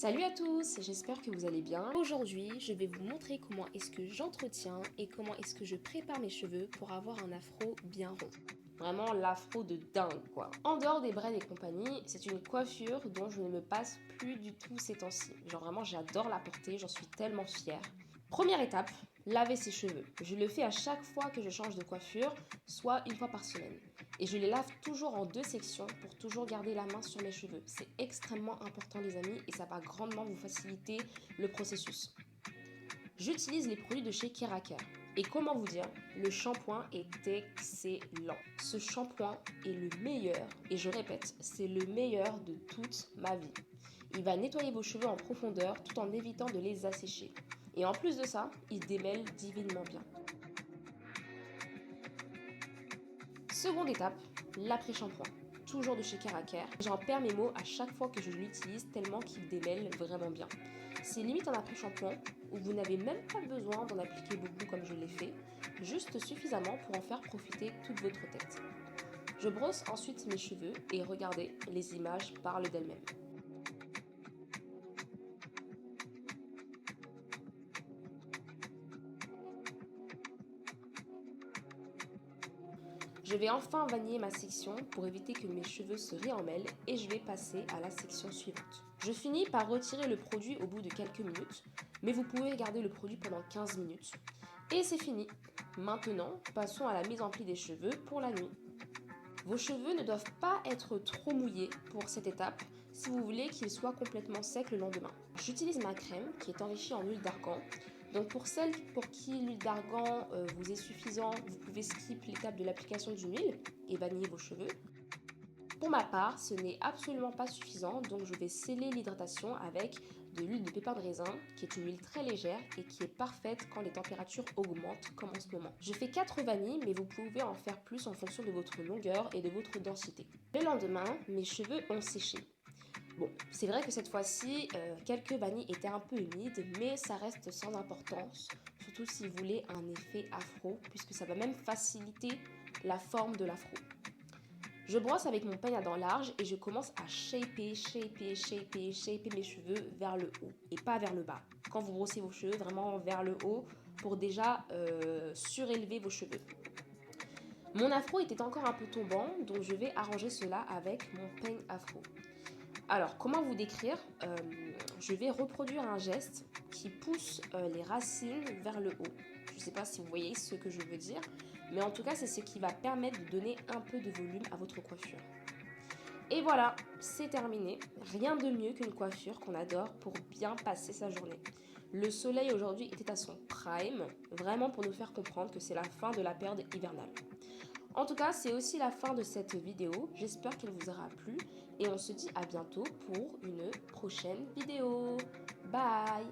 Salut à tous, j'espère que vous allez bien. Aujourd'hui, je vais vous montrer comment est-ce que j'entretiens et comment est-ce que je prépare mes cheveux pour avoir un afro bien rond. Vraiment l'afro de dingue quoi. En dehors des braids et compagnie, c'est une coiffure dont je ne me passe plus du tout ces temps-ci. Genre vraiment j'adore la porter, j'en suis tellement fière. Première étape, laver ses cheveux. Je le fais à chaque fois que je change de coiffure, soit une fois par semaine. Et je les lave toujours en deux sections pour toujours garder la main sur mes cheveux. C'est extrêmement important les amis et ça va grandement vous faciliter le processus. J'utilise les produits de chez Keraker. Et comment vous dire, le shampoing est excellent. Ce shampoing est le meilleur, et je répète, c'est le meilleur de toute ma vie. Il va nettoyer vos cheveux en profondeur tout en évitant de les assécher. Et en plus de ça, il démêle divinement bien. Seconde étape, l'après-shampoing. Toujours de chez Keraker. J'en perds mes mots à chaque fois que je l'utilise tellement qu'il démêle vraiment bien. C'est limite un après-shampoing où vous n'avez même pas besoin d'en appliquer beaucoup comme je l'ai fait, juste suffisamment pour en faire profiter toute votre tête. Je brosse ensuite mes cheveux et regardez, les images parlent d'elles-mêmes. Je vais enfin vaniller ma section pour éviter que mes cheveux se réemmêlent et je vais passer à la section suivante. Je finis par retirer le produit au bout de quelques minutes, mais vous pouvez garder le produit pendant 15 minutes. Et c'est fini. Maintenant, passons à la mise en pli des cheveux pour la nuit. Vos cheveux ne doivent pas être trop mouillés pour cette étape si vous voulez qu'ils soient complètement secs le lendemain. J'utilise ma crème qui est enrichie en huile d'argan. Donc pour celles pour qui l'huile d'argan vous est suffisant, vous pouvez skip l'étape de l'application d'une huile et vaniller vos cheveux. Pour ma part, ce n'est absolument pas suffisant, donc je vais sceller l'hydratation avec de l'huile de pépin de raisin, qui est une huile très légère et qui est parfaite quand les températures augmentent, comme en ce moment. Je fais 4 vanilles, mais vous pouvez en faire plus en fonction de votre longueur et de votre densité. Le lendemain, mes cheveux ont séché. Bon, c'est vrai que cette fois-ci, quelques vanilles étaient un peu humides, mais ça reste sans importance, surtout si vous voulez un effet afro, puisque ça va même faciliter la forme de l'afro. Je brosse avec mon peigne à dents larges et je commence à shaper mes cheveux vers le haut et pas vers le bas. Quand vous brossez vos cheveux, vraiment vers le haut pour déjà surélever vos cheveux. Mon afro était encore un peu tombant, donc je vais arranger cela avec mon peigne afro. Alors, comment vous décrire Je vais reproduire un geste qui pousse les racines vers le haut. Je ne sais pas si vous voyez ce que je veux dire, mais en tout cas, c'est ce qui va permettre de donner un peu de volume à votre coiffure. Et voilà, c'est terminé. Rien de mieux qu'une coiffure qu'on adore pour bien passer sa journée. Le soleil aujourd'hui était à son prime, vraiment pour nous faire comprendre que c'est la fin de la période hivernale. En tout cas, c'est aussi la fin de cette vidéo. J'espère qu'elle vous aura plu et on se dit à bientôt pour une prochaine vidéo. Bye!